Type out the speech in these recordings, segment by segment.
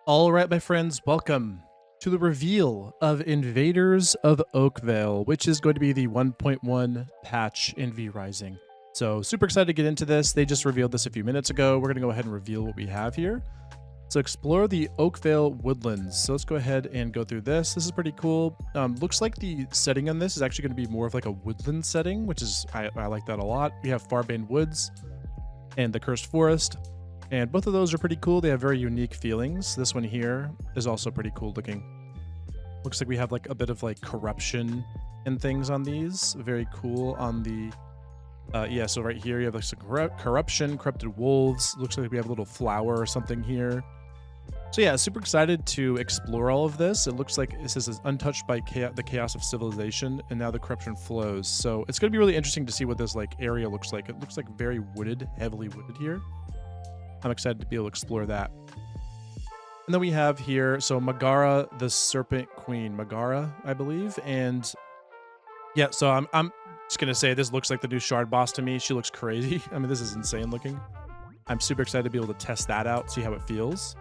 All right, my friends, welcome to the reveal of Invaders of Oakvale, which is going to be the 1.1 patch in V Rising. So, super excited to get into this. They just revealed this a few minutes ago. We're going to go ahead and reveal what we have here. So, explore the Oakvale Woodlands. So, let's go ahead and go through this. This is pretty cool. Looks like the setting on this is actually going to be more of like a woodland setting, which is, I like that a lot. We have Farbane Woods and the Cursed Forest. And both of those are pretty cool. They have very unique feelings. This one here is also pretty cool looking. Looks like we have like a bit of like corruption and things on these. Very cool on the, yeah, so right here you have like some corruption, corrupted wolves. Looks like we have a little flower or something here. So yeah, super excited to explore all of this. It looks like this is untouched by the chaos of civilization, and now the corruption flows. So it's going to be really interesting to see what this like area looks like. It looks like very wooded, heavily wooded here. I'm excited to be able to explore that. And then we have here, so Megara, the Serpent Queen. Megara, I believe. And yeah, so I'm just going to say this looks like the new Shard boss to me. She looks crazy. I mean, this is insane looking. I'm super excited to be able to test that out, see how it feels.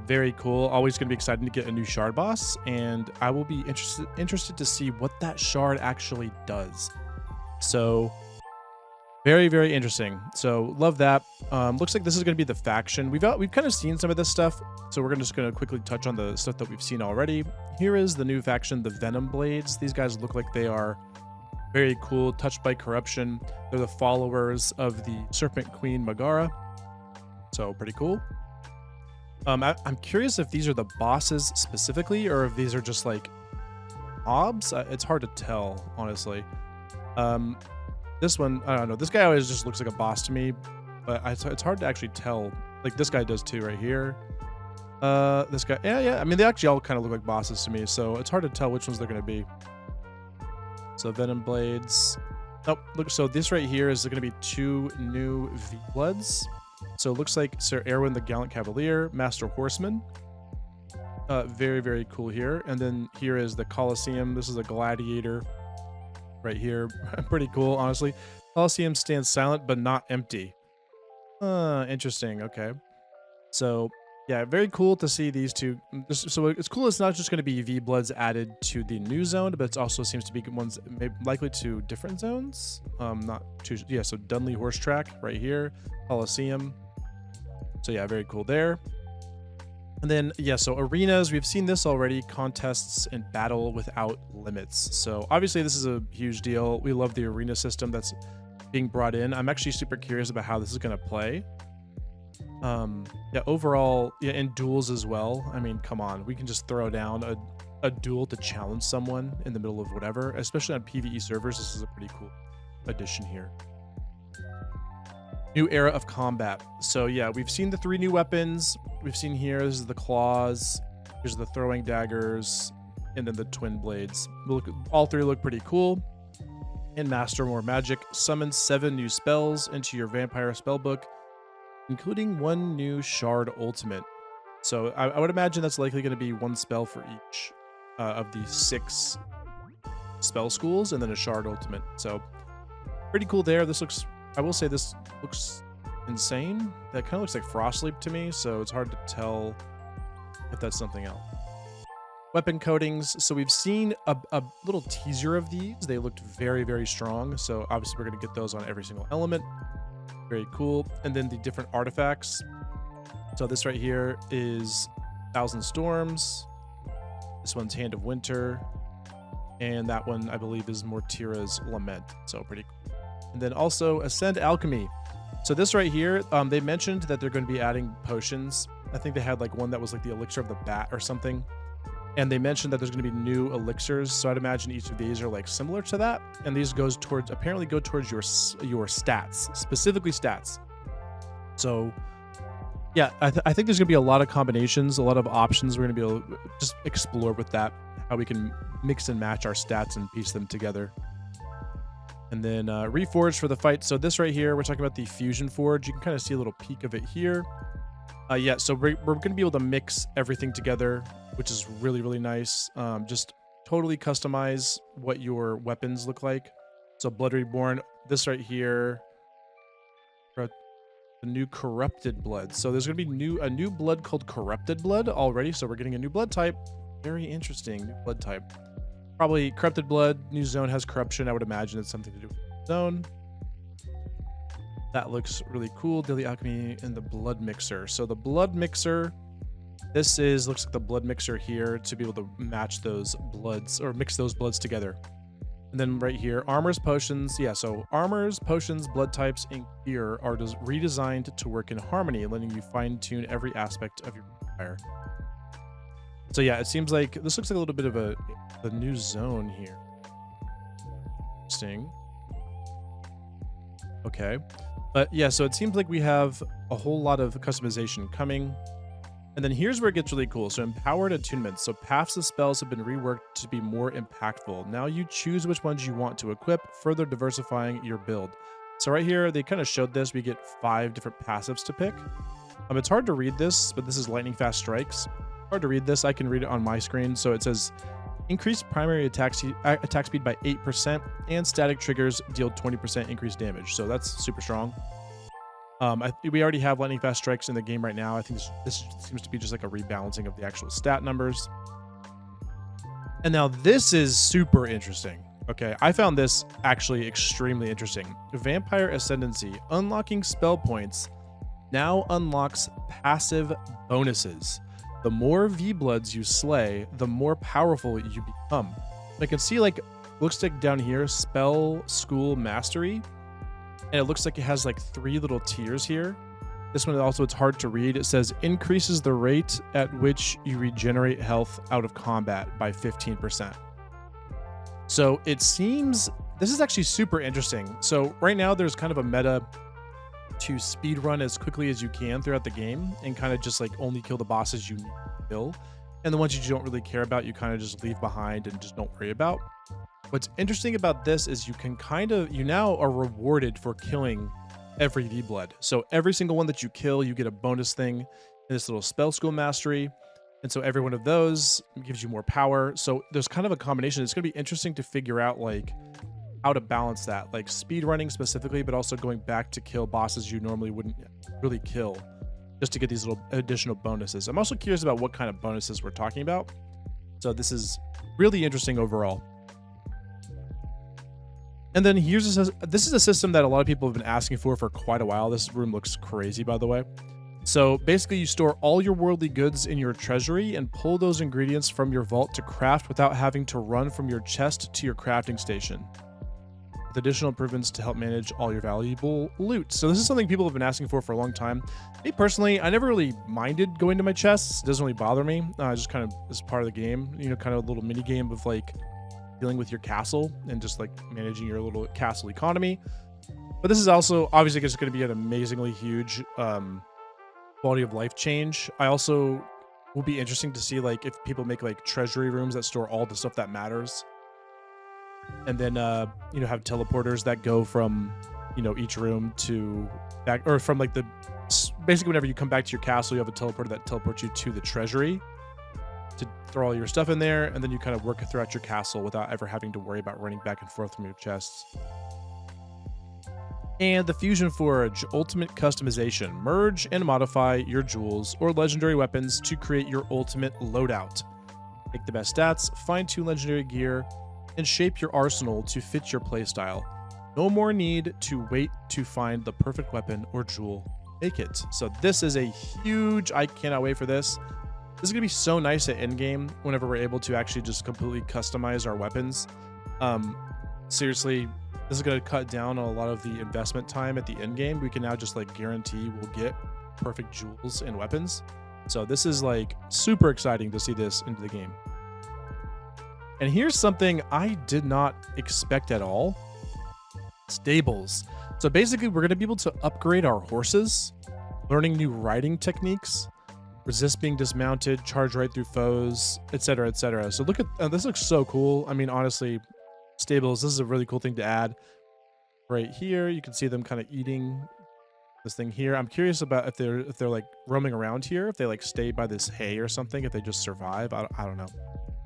Very cool. Always going to be excited to get a new Shard boss. And I will be interested to see what that Shard actually does. So very, very interesting. So love that. Looks like this is going to be the faction. We've kind of seen some of this stuff, so we're just going to quickly touch on the stuff that we've seen already. Here is the new faction, the Venom Blades. These guys look like they are very cool, touched by corruption. They're the followers of the Serpent Queen Megara. So pretty cool. I'm curious if these are the bosses specifically, or if these are just like mobs. It's hard to tell, honestly. This one, I don't know. This guy always just looks like a boss to me, but it's hard to actually tell. Like this guy does too, right here. This guy, yeah. I mean, they actually all kind of look like bosses to me, so it's hard to tell which ones they're going to be. So Venom Blades. Oh, look. So this right here is going to be 2 new V Bloods. So it looks like Sir Erwin the Gallant Cavalier, Master Horseman. Very, very cool here. And then here is the Colosseum. This is a gladiator. Right here. Pretty cool, honestly. Colosseum stands silent but not empty. Interesting. Okay. So, yeah, very cool to see these two. So it's cool it's not just going to be V Bloods added to the new zone, but it also seems to be ones maybe likely to different zones. Not too, yeah, so Dunley Horse Track right here, Colosseum. So yeah, very cool there. And then, yeah, so arenas, we've seen this already, contests and battle without limits. So obviously this is a huge deal. We love the arena system that's being brought in. I'm actually super curious about how this is going to play. Yeah, overall, yeah, in duels as well. I mean, come on, we can just throw down a duel to challenge someone in the middle of whatever, especially on PvE servers. This is a pretty cool addition here. New era of combat. So yeah, we've seen the 3 new weapons. We've seen here, this is the claws, here's the throwing daggers, and then the twin blades. All 3 look pretty cool. And master more magic. Summon 7 new spells into your vampire spellbook, including 1 new shard ultimate. So I would imagine that's likely going to be 1 spell for each of the 6 spell schools, and then a shard ultimate. So pretty cool there. This looks, I will say this looks insane. That kind of looks like Frostleap to me, so it's hard to tell if that's something else. Weapon coatings. So we've seen a little teaser of these. They looked very, very strong. So obviously we're going to get those on every single element. Very cool. And then the different artifacts. So this right here is Thousand Storms. This one's Hand of Winter. And that one, I believe, is Mortira's Lament. So pretty cool. And then also Ascend Alchemy. So this right here, they mentioned that they're going to be adding potions. I think they had like one that was like the Elixir of the Bat or something. And they mentioned that there's going to be new elixirs. So I'd imagine each of these are like similar to that. And these apparently go towards your stats, specifically stats. So yeah, I think there's going to be a lot of combinations, a lot of options. We're going to be able to just explore with that, how we can mix and match our stats and piece them together. And then Reforged for the fight. So this right here, we're talking about the Fusion Forge. You can kind of see a little peek of it here. Yeah, so we're going to be able to mix everything together, which is really, really nice. Just totally customize what your weapons look like. So Blood Reborn, this right here, the new corrupted blood. So there's going to be a new blood called corrupted blood already. So we're getting a new blood type. Very interesting new blood type. Probably corrupted blood. New zone has corruption. I would imagine it's something to do with the zone. That looks really cool. Daily alchemy and the blood mixer. So the blood mixer, looks like the blood mixer here to be able to match those bloods or mix those bloods together. And then right here, armors, potions. Yeah, so armors, potions, blood types, and gear are redesigned to work in harmony, letting you fine-tune every aspect of your empire. So yeah, it seems like this looks like a little bit of a new zone here. Interesting. Okay. But yeah, so it seems like we have a whole lot of customization coming. And then here's where it gets really cool. So empowered attunements. So paths of spells have been reworked to be more impactful. Now you choose which ones you want to equip, further diversifying your build. So right here, they kind of showed this. We get 5 different passives to pick. It's hard to read this, but this is lightning fast strikes. Hard to read this. I can read it on my screen. So it says increased primary attack speed by 8% and static triggers deal 20% increased damage. So that's super strong. We already have lightning fast strikes in the game right now. I think this seems to be just like a rebalancing of the actual stat numbers. And now this is super interesting. Okay, I found this actually extremely interesting. Vampire Ascendancy, unlocking spell points now unlocks passive bonuses. The more V-Bloods you slay, the more powerful you become. I can see, like, looks like down here, Spell School Mastery. And it looks like it has like 3 little tiers here. This one also, it's hard to read. It says increases the rate at which you regenerate health out of combat by 15%. So it seems, this is actually super interesting. So right now there's kind of a meta to speed run as quickly as you can throughout the game and kind of just like only kill the bosses you need to kill. And the ones you don't really care about, you kind of just leave behind and just don't worry about. What's interesting about this is you now are rewarded for killing every V-Blood. So every single one that you kill, you get a bonus thing in this little Spell School Mastery. And so every one of those gives you more power. So there's kind of a combination. It's going to be interesting to figure out like how to balance that, like speed running specifically, but also going back to kill bosses you normally wouldn't really kill just to get these little additional bonuses. I'm also curious about what kind of bonuses we're talking about. So this is really interesting overall. And then this is a system that a lot of people have been asking for quite a while. This room looks crazy, by the way. So basically you store all your worldly goods in your treasury and pull those ingredients from your vault to craft without having to run from your chest to your crafting station, with additional improvements to help manage all your valuable loot. So this is something people have been asking for a long time. Me personally, I never really minded going to my chests. It doesn't really bother me. Just kind of as part of the game, you know, kind of a little mini game of like dealing with your castle and just like managing your little castle economy. But this is also obviously just going to be an amazingly huge quality of life change. I also will be interesting to see like if people make like treasury rooms that store all the stuff that matters, and then you know, have teleporters that go from, you know, each room to back, or from like the basically whenever you come back to your castle, you have a teleporter that teleports you to the treasury to throw all your stuff in there, and then you kind of work throughout your castle without ever having to worry about running back and forth from your chests. And the Fusion Forge Ultimate Customization. Merge and modify your jewels or legendary weapons to create your ultimate loadout. Take the best stats, fine-tune legendary gear, and shape your arsenal to fit your playstyle. No more need to wait to find the perfect weapon or jewel. Make it. So this is a huge, I cannot wait for this. This is going to be so nice at endgame whenever we're able to actually just completely customize our weapons. Seriously, this is going to cut down on a lot of the investment time at the end game. We can now just like guarantee we'll get perfect jewels and weapons. So this is like super exciting to see this into the game. And here's something I did not expect at all. Stables. So basically we're going to be able to upgrade our horses, learning new riding techniques, resist being dismounted, charge right through foes, etc., etc. So look at this, looks so cool. I mean, honestly, stables, this is a really cool thing to add. Right here, you can see them kind of eating this thing here. I'm curious about if they're like roaming around here, if they like stay by this hay or something, if they just survive. I don't know.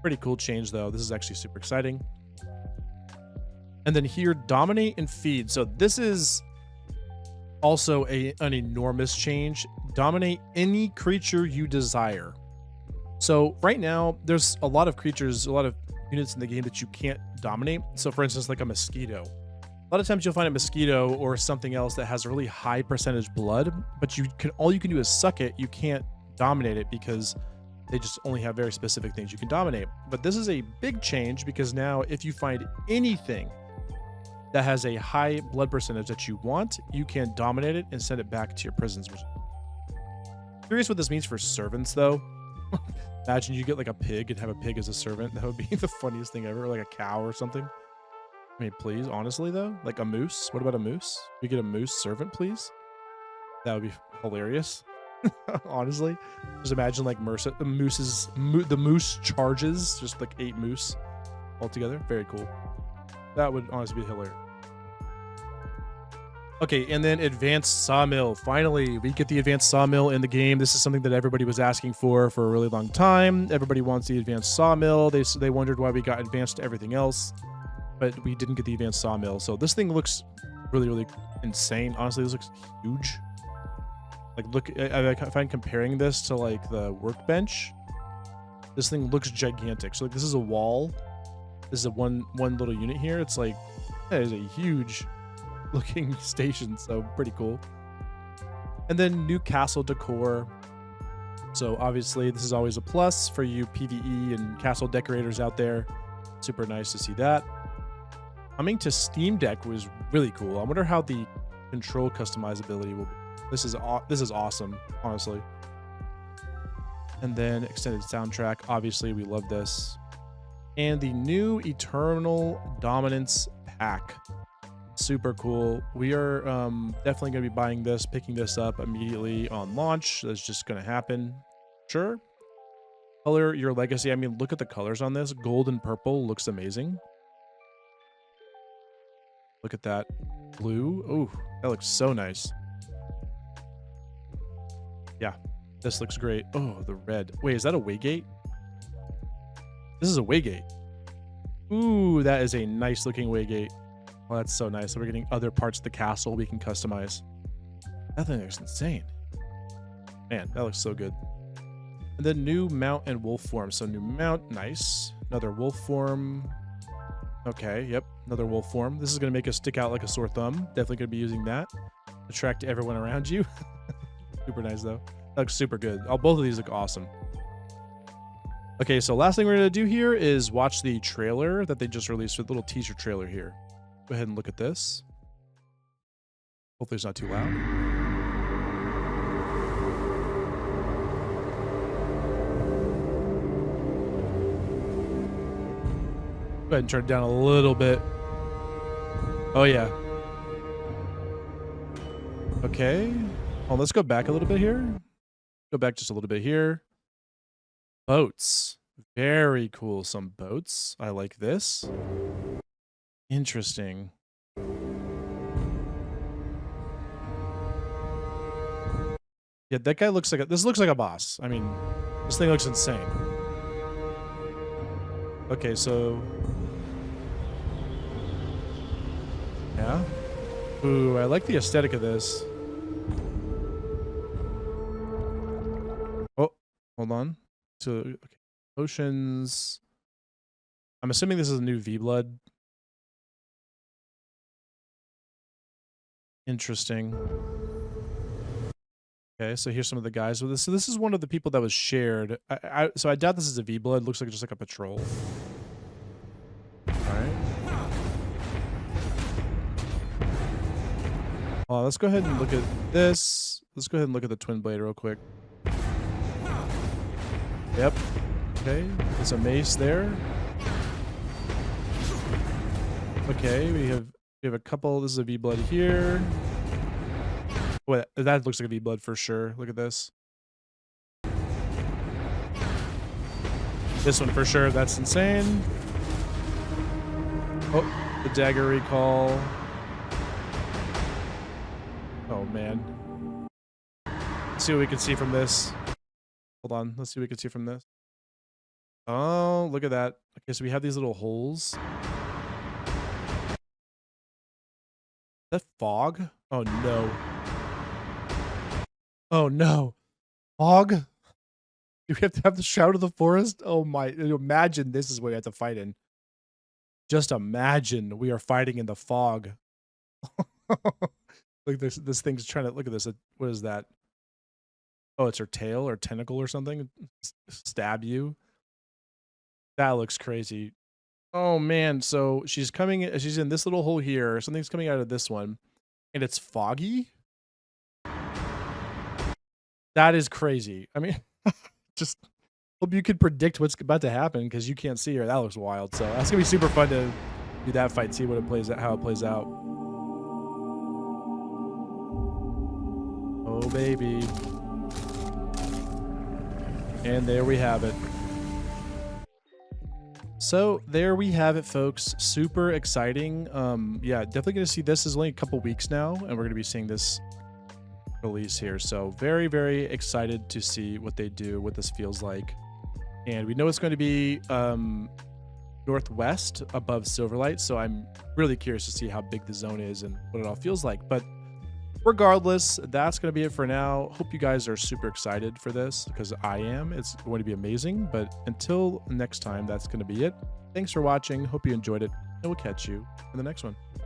Pretty cool change though. This is actually super exciting. And then here, dominate and feed. So this is Also an enormous change. Dominate any creature you desire. So right now, there's a lot of creatures, a lot of units in the game that you can't dominate. So for instance, like a mosquito. A lot of times you'll find a mosquito or something else that has a really high percentage blood, but all you can do is suck it. You can't dominate it because they just only have very specific things you can dominate. But this is a big change because now if you find anything that has a high blood percentage that you want, you can dominate it and send it back to your prisons. Curious what this means for servants though. Imagine you get like a pig and have a pig as a servant. That would be the funniest thing ever, like a cow or something. I mean, please, honestly though, like a moose. What about a moose? We get a moose servant, please. That would be hilarious. Honestly, just imagine like the moose charges, just like 8 moose all together. Very cool. That would honestly be hilarious. Okay, and then advanced sawmill. Finally, we get the advanced sawmill in the game. This is something that everybody was asking for a really long time. Everybody wants the advanced sawmill. They wondered why we got advanced to everything else, but we didn't get the advanced sawmill. So this thing looks really, really insane. Honestly, this looks huge. Like, look, I find comparing this to like the workbench, this thing looks gigantic. So like, this is a wall. This is a one little unit here. It's like, that is a huge looking station, so pretty cool. And then new castle decor. So obviously this is always a plus for you PvE and castle decorators out there. Super nice to see that. Coming to Steam Deck was really cool. I wonder how the control customizability will be. This is awesome, honestly. And then extended soundtrack. Obviously we love this. And the new Eternal Dominance pack. Super cool. We are definitely going to be buying this, picking this up immediately on launch. That's just going to happen. Sure. Color your legacy. I mean, look at the colors on this. Gold and purple looks amazing. Look at that. Blue. Oh, that looks so nice. Yeah, this looks great. Oh, the red. Wait, is that a waygate? This is a waygate. Ooh, that is a nice looking waygate. Oh, that's so nice. So we're getting other parts of the castle we can customize. That thing looks insane. Man, that looks so good. And then new mount and wolf form. So new mount, nice. Another wolf form. Okay, yep, another wolf form. This is going to make us stick out like a sore thumb. Definitely going to be using that. Attract everyone around you. Super nice though. That looks super good. Both of these look awesome. Okay, so last thing we're going to do here is watch the trailer that they just released, with a little teaser trailer here. Go ahead and look at this. Hopefully it's not too loud. Go ahead and turn it down a little bit. Oh yeah. Okay. Oh, let's go back a little bit here. Go back just a little bit here. Boats. Very cool. Some boats. I like this. Interesting. Yeah, that guy looks like this looks like a boss. I mean, this thing looks insane. Okay, so yeah. Ooh, I like the aesthetic of this. Oh, hold on. So, okay. Potions. I'm assuming this is a new V-Blood. Interesting. Okay, so here's some of the guys with this. So this is one of the people that was shared. So I doubt this is a V-Blood. Looks like just like a patrol. All right. Let's go ahead and look at this. Let's go ahead and look at the Twin Blade real quick. Yep. Okay, there's a mace there. Okay, we have a couple. This is a V-Blood here. Wait, that looks like a V-Blood for sure. Look at this. This one for sure. That's insane. Oh, the dagger recall. Oh, man. Let's see what we can see from this. Hold on. Let's see what we can see from this. Oh, look at that. Okay, so we have these little holes. Is that fog? Oh, no. Oh no. Fog? Do we have to have the Shroud of the Forest? Oh my, imagine this is what we have to fight in. Just imagine we are fighting in the fog. Look, this thing's trying to look at this. What is that? Oh, it's her tail or tentacle or something. Stab you. That looks crazy. Oh man, so she's coming. She's in this little hole here. Something's coming out of this one, and it's foggy. That is crazy. I mean, just hope you could predict what's about to happen because you can't see her. That looks wild. So that's gonna be super fun to do that fight. See what it plays out, how it plays out. Oh baby. And there we have it. So there we have it, folks. Super exciting. Yeah, definitely gonna see this. Is only a couple weeks now, and we're gonna be seeing this release here. So very, very excited to see what they do, what this feels like. And we know it's going to be northwest above Silverlight. So I'm really curious to see how big the zone is and what it all feels like. But regardless, that's going to be it for now. Hope you guys are super excited for this because I am. It's going to be amazing. But until next time, that's going to be it. Thanks for watching. Hope you enjoyed it. And we'll catch you in the next one. Bye.